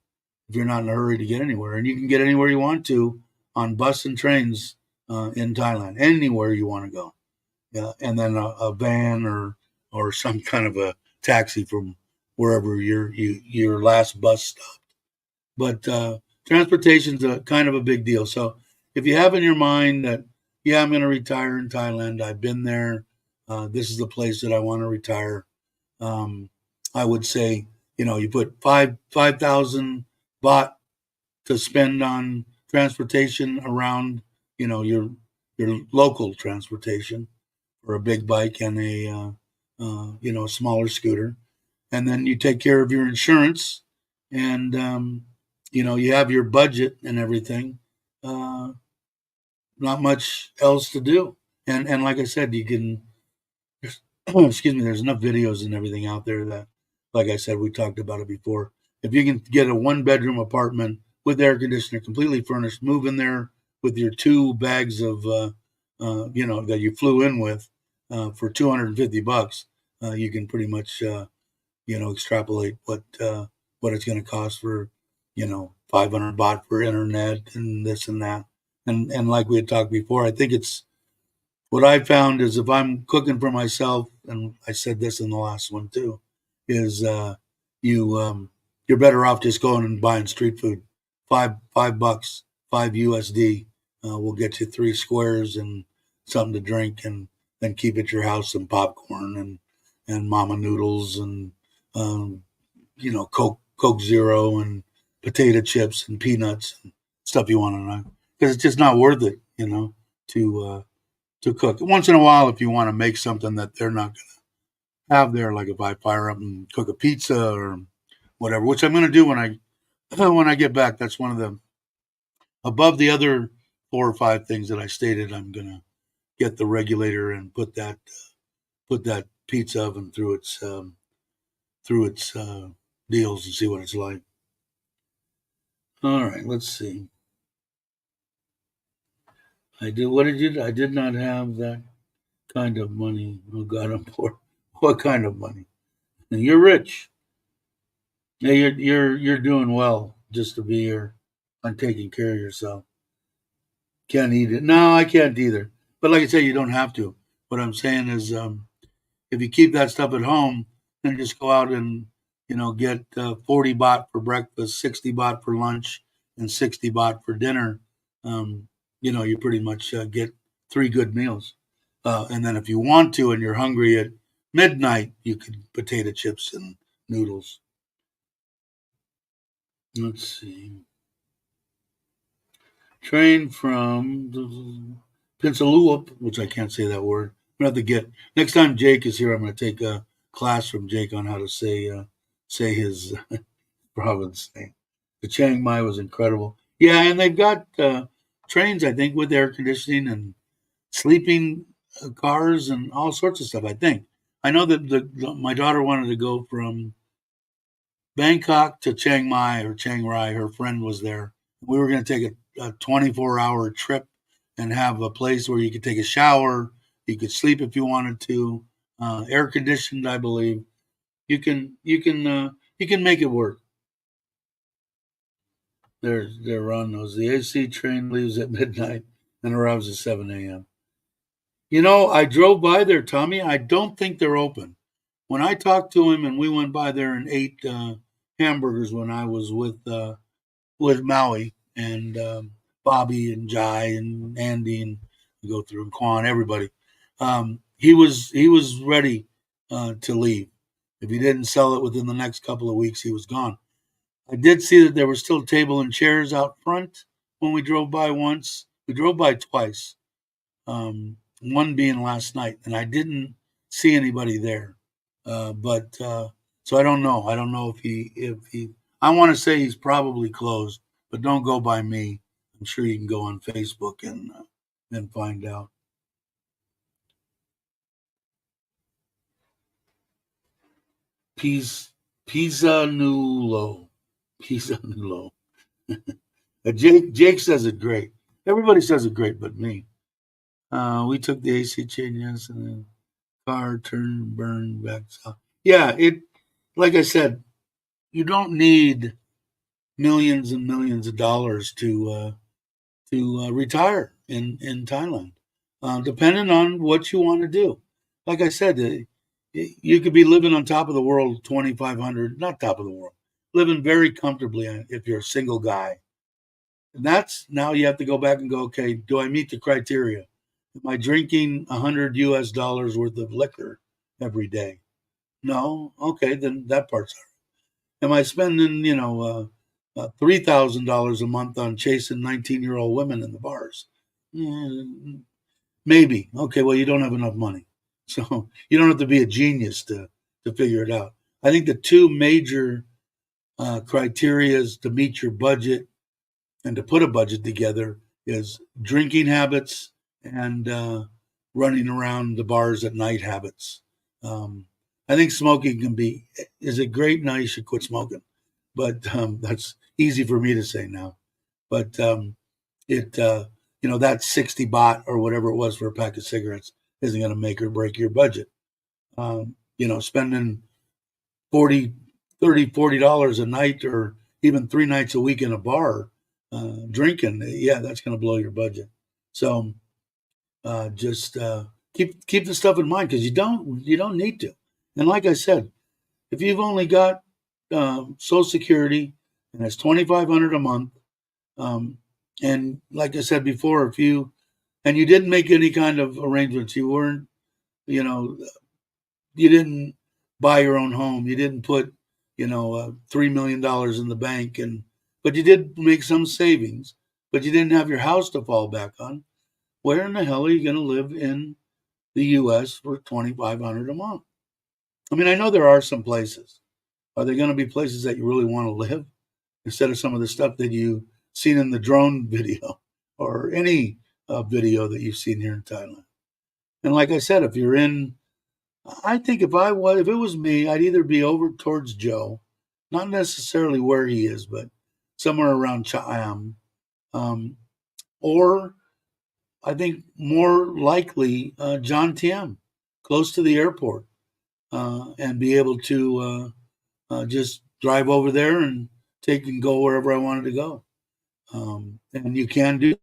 if you're not in a hurry to get anywhere. And you can get anywhere you want to on bus and trains in Thailand, anywhere you want to go. Yeah, and then a van or some kind of a taxi from wherever your last bus stop. But transportation's a kind of a big deal. So if you have in your mind that, yeah, I'm going to retire in Thailand, I've been there, this is the place that I want to retire. Um, I would say, you put 5,000 baht to spend on transportation around, your local transportation for a big bike and a smaller scooter, and then you take care of your insurance, and you have your budget and everything. Uh, Not much else to do, and like I said, you can. Excuse me. There's enough videos and everything out there that, like I said, we talked about it before. If you can get a one-bedroom apartment with air conditioner, completely furnished, move in there with your 2 bags of, that you flew in with, for $250, you can pretty much, extrapolate what it's going to cost for, 500 baht for internet and this and that. And like we had talked before, I think it's what I found is if I'm cooking for myself, and I said this in the last one too, is you you're better off just going and buying street food. $5, $5 USD will get you 3 squares and something to drink, and then keep at your house some popcorn and mama noodles and um, Coke Zero and potato chips and peanuts and stuff you want to know, because it's just not worth it, to cook. Once in a while, if you want to make something that they're not going to have there, like if I fire up and cook a pizza or whatever, which I'm going to do when I when I get back. That's one of the above the other 4 or 5 things that I stated. I'm going to get the regulator and put that pizza oven through its deals and see what it's like. All right, let's see. I did. What did you? I did not have that kind of money. Oh God, I'm poor. What kind of money? And you're rich. Yeah, you're doing well just to be here and taking care of yourself. Can't eat it. No, I can't either. But like I say, you don't have to. What I'm saying is, if you keep that stuff at home, then just go out and get 40 baht for breakfast, 60 baht for lunch, and 60 baht for dinner. Um, you pretty much get 3 good meals. And then if you want to, and you're hungry at midnight, you could potato chips and noodles. Let's see. Train from Pinsalup, which I can't say that word. I'm gonna have to get next time Jake is here. I'm gonna take a class from Jake on how to say his province name. The Chiang Mai was incredible. Yeah, and they've got trains, I think, with air conditioning and sleeping cars and all sorts of stuff. I think I know that my daughter wanted to go from Bangkok to Chiang Mai or Chiang Rai. Her friend was there. We were going to take a 24-hour trip and have a place where you could take a shower, you could sleep if you wanted to, air conditioned, I believe. You can make it work. They're on those. The AC train leaves at midnight and arrives at 7 a.m. I drove by there, Tommy. I don't think they're open. When I talked to him and we went by there and ate hamburgers when I was with Maui and Bobby and Jai and Andy and go through and Quan, everybody. He was ready to leave. If he didn't sell it within the next couple of weeks, he was gone. I did see that there were still table and chairs out front when we drove by once. We drove by twice. One being last night, and I didn't see anybody there. But so I don't know. I don't know if he. I want to say he's probably closed, but don't go by me. I'm sure you can go on Facebook and find out. Pisa Pisa Nulo, Pisa Nulo. Jake says it great. Everybody says it great, but me. We took the AC chain, yes, and then car turned, burned back south. Yeah, it. Like I said, you don't need millions and millions of dollars to retire in Thailand, depending on what you want to do. Like I said, you could be living on top of the world, 2,500, not top of the world, living very comfortably if you're a single guy. And that's now you have to go back and go, okay, do I meet the criteria? Am I drinking $100 worth of liquor every day? No. Okay, then that part's all right. Am I spending, $3,000 a month on chasing 19-year-old women in the bars? Maybe. Okay, well, you don't have enough money. So you don't have to be a genius to figure it out. I think the two major criterias to meet your budget and to put a budget together is drinking habits and running around the bars at night habits. I think smoking is a great. Now you should quit smoking, but that's easy for me to say now. But it that 60 baht or whatever it was for a pack of cigarettes isn't going to make or break your budget. Spending 40 30 $40 a night or even 3 nights a week in a bar drinking, yeah, that's going to blow your budget. So just keep the stuff in mind, because you don't need to. And like I said, if you've only got Social Security and it's 2,500 a month, and like I said before, if you didn't make any kind of arrangements, you weren't, you didn't buy your own home, you didn't put, $3 million in the bank, but you did make some savings, but you didn't have your house to fall back on. Where in the hell are you going to live in the U.S. for 2,500 a month? I mean, I know there are some places. Are there going to be places that you really want to live instead of some of the stuff that you've seen in the drone video or any video that you've seen here in Thailand? And like I said, I think if it was me, I'd either be over towards Joe, not necessarily where he is, but somewhere around Chaam, or I think more likely John Tiem, close to the airport, and be able to just drive over there and take and go wherever I wanted to go. And you can do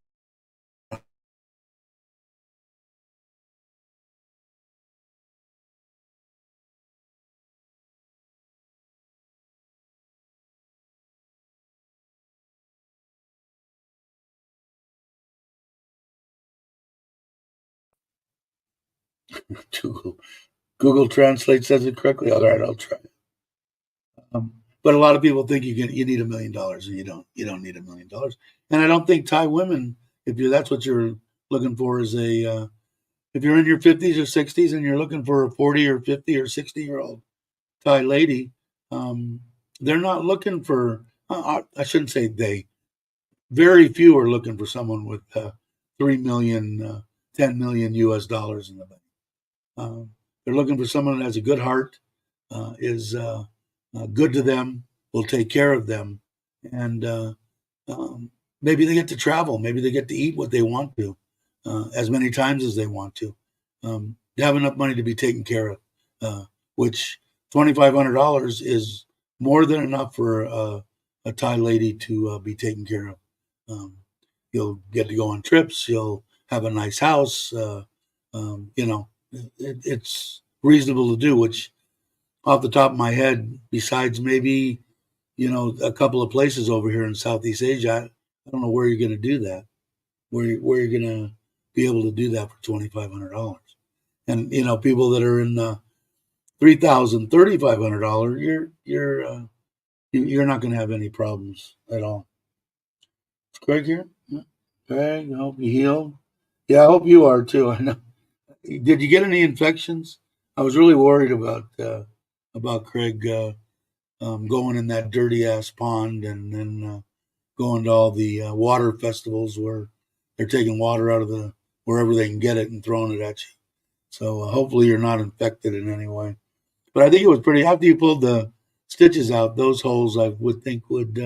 Google Translate says it correctly. All right, I'll try. But a lot of people think you need $1 million, and you don't. You don't need $1 million. And I don't think Thai women, if that's what you're looking for, is if you're in your 50s or 60s and you're looking for a 40 or 50 or 60-year-old Thai lady, they're not looking for. I shouldn't say they. Very few are looking for someone with 3 million, 10 million US dollars in the bank. They're looking for someone that has a good heart, is good to them, will take care of them, and maybe they get to travel, maybe they get to eat what they want to, as many times as they want to. They have enough money to be taken care of, which $2,500 is more than enough for a Thai lady to be taken care of. You'll get to go on trips. You'll have a nice house. It's reasonable to do, which off the top of my head, besides maybe, a couple of places over here in Southeast Asia, I don't know where you're going to do that, where you're going to be able to do that for $2,500. And, people that are in $3,000, $3,500, you're not going to have any problems at all. Is Craig here? Craig, I hope you heal. Yeah, I hope you are too. I know. Did you get any infections? I was really worried about Craig going in that dirty ass pond and then going to all the water festivals where they're taking water out of wherever they can get it and throwing it at you. So hopefully you're not infected in any way. But I think it was pretty. After you pulled the stitches out, those holes I would think would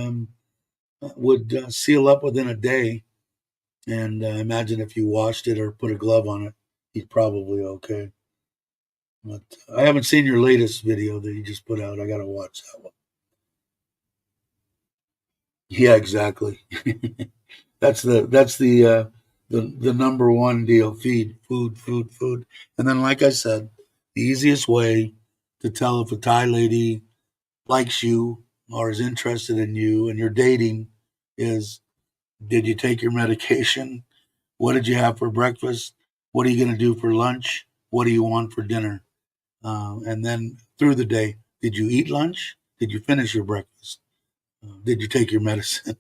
seal up within a day. And imagine if you washed it or put a glove on it, he's probably okay. But I haven't seen your latest video that you just put out. I got to watch that one. Yeah, exactly. That's the number one deal. Feed, food, food, food. And then, like I said, the easiest way to tell if a Thai lady likes you or is interested in you and you're dating is, did you take your medication? What did you have for breakfast? What are you going to do for lunch? What do you want for dinner? And then through the day, did you eat lunch? Did you finish your breakfast? Did you take your medicine?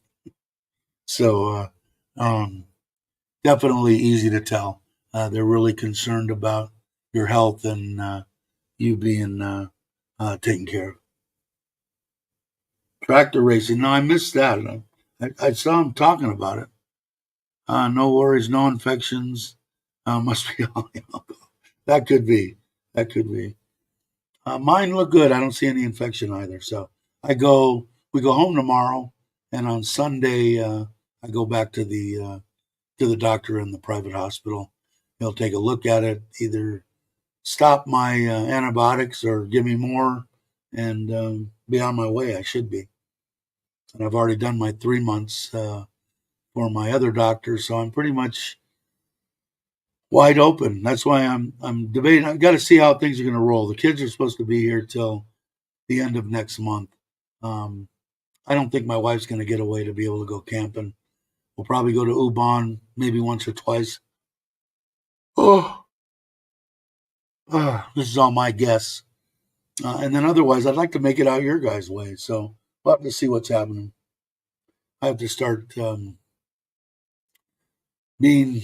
So, um, definitely easy to tell. They're really concerned about your health and you being taken care of. Tractor racing. No, I missed that. I saw him talking about it. No worries, no infections. Must be all the alcohol. That could be. That could be. Mine look good. I don't see any infection either. So I go. We go home tomorrow, and on Sunday I go back to the doctor in the private hospital. He'll take a look at it, either stop my antibiotics or give me more, and be on my way. I should be. And I've already done my 3 months for my other doctor, so I'm pretty much wide open. That's why I'm debating. I've got to see how things are going to roll. The kids are supposed to be here till the end of next month. Um, I don't think my wife's going to get away to be able to go camping. We'll probably go to Ubon maybe once or twice. Oh, this is all my guess. And then otherwise, I'd like to make it out your guys' way. So we'll have to see what's happening. I have to start being.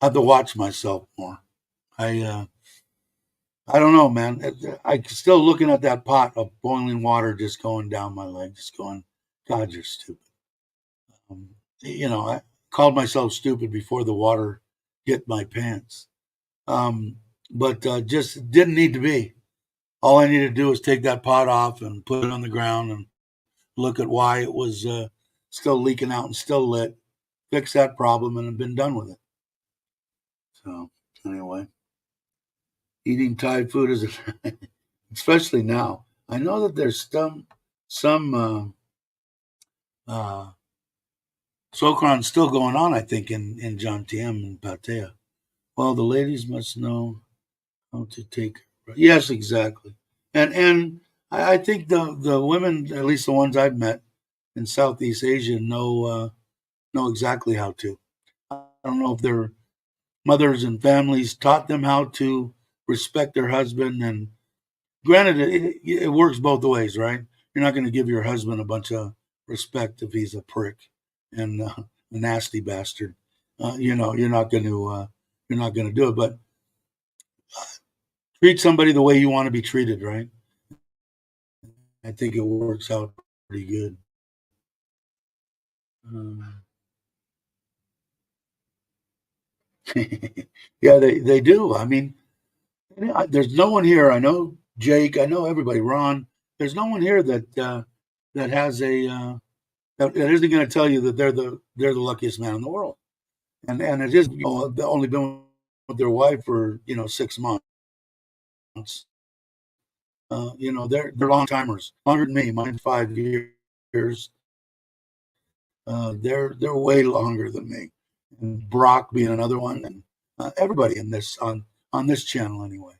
I have to watch myself more. I uh, I don't know, man. I still looking at that pot of boiling water just going down my leg, just going, God, you're stupid. I called myself stupid before the water hit my pants. But just didn't need to be. All I needed to do was take that pot off and put it on the ground and look at why it was still leaking out and still lit, fix that problem, and have been done with it. So, anyway, eating Thai food is, especially now. I know that there's some uh, Sokran still going on, I think, in Jomtien and Pattaya. Well, the ladies must know how to take. Yes, exactly. And I think the women, at least the ones I've met in Southeast Asia, know exactly how to. I don't know if their mothers and families taught them how to respect their husband. And granted, it works both ways, right? You're not going to give your husband a bunch of respect if he's a prick and a nasty bastard. You're not going to do it. But treat somebody the way you want to be treated, right? I think it works out pretty good. Um, yeah, they do. I mean, there's no one here. I know Jake. I know everybody. Ron. There's no one here that has that isn't going to tell you that they're the luckiest man in the world. And it is, they've only been with their wife for 6 months. They're long timers, longer than me. Mine's 5 years. They're way longer than me. And Brock being another one, and everybody in this on this channel anyway.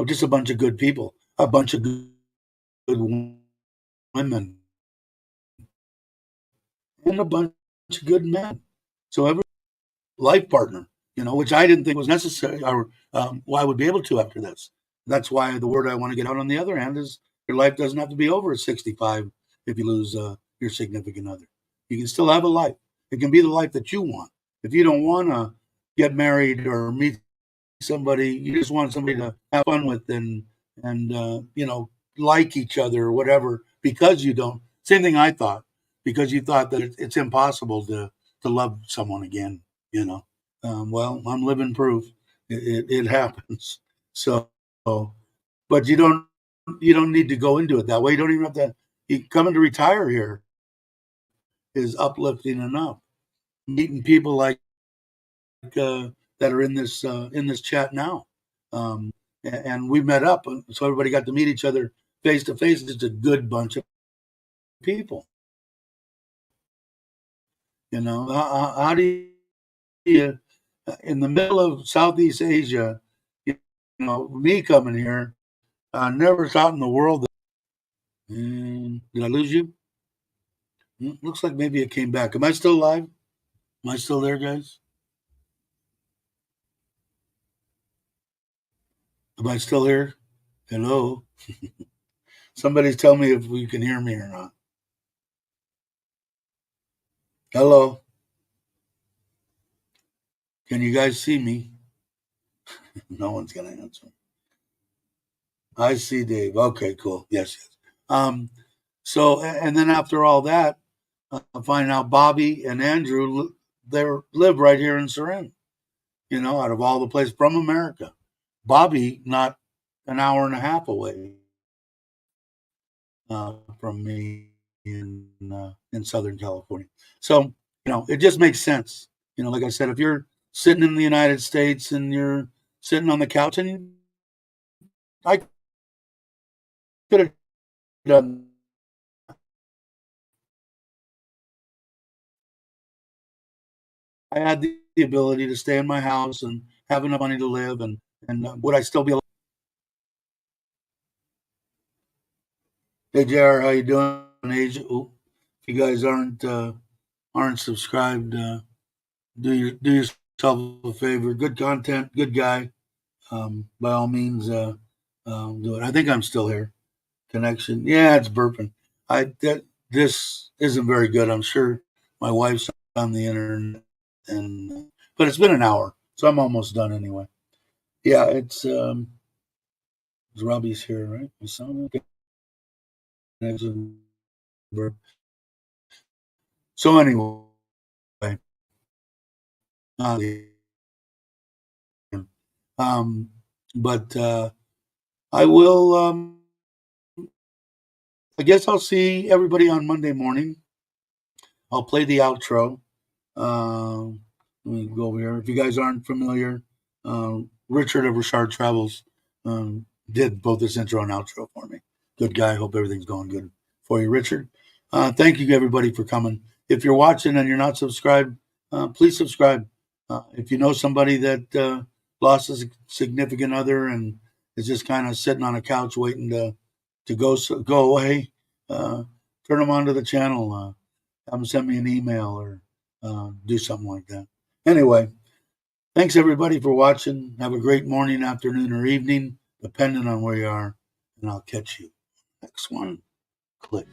Just a bunch of good people, a bunch of good women, and a bunch of good men. So every life partner, which I didn't think was necessary, or I would be able to after this. That's why the word I want to get out on the other hand is your life doesn't have to be over at 65 if you lose your significant other. You can still have a life. It can be the life that you want. If you don't want to get married or meet somebody, you just want somebody to have fun with and like each other or whatever, because you don't. Same thing I thought, because you thought that it's impossible to love someone again. Well, I'm living proof it happens. So, but you don't need to go into it that way. You don't even have to. Coming to retire here is uplifting enough. Meeting people like that are in this chat now, and we met up, so everybody got to meet each other face to face. It's a good bunch of people. How do you, in the middle of Southeast Asia, me coming here, I never thought in the world that. Did I lose you? Looks like maybe it came back. Am I still live? Am I still there, guys? Am I still here? Hello? Somebody's tell me if you can hear me or not. Hello? Can you guys see me? No one's going to answer. I see Dave. Okay, cool. Yes. So, and then after all that, I find out Bobby and Andrew, they live right here in Surin, out of all the places from America. Bobby, not an hour and a half away from me in Southern California. So, it just makes sense. Like I said, if you're sitting in the United States and you're sitting on the couch, and I could have done. I had the ability to stay in my house and have enough money to live, and would I still be alive? Hey JR, how you doing? Asia? If you guys aren't subscribed, do yourself a favor. Good content, good guy. By all means, do it. I think I'm still here. Connection, yeah, it's burping. This isn't very good. I'm sure my wife's on the internet, and but it's been an hour, so I'm almost done anyway. Yeah, it's Robbie's here, right? So anyway, uh, um, but I will. I guess I'll see everybody on Monday morning. I'll play the outro. Let me go over here. If you guys aren't familiar, Richard of Richard Travels did both this intro and outro for me. Good guy. Hope everything's going good for you, Richard. Thank you, everybody, for coming. If you're watching and you're not subscribed, please subscribe. If you know somebody that lost a significant other and is just kind of sitting on a couch waiting to go away, turn them onto the channel. Have them send me an email or do something like that. Anyway, thanks everybody for watching. Have a great morning, afternoon, or evening, depending on where you are. And I'll catch you next one. Click.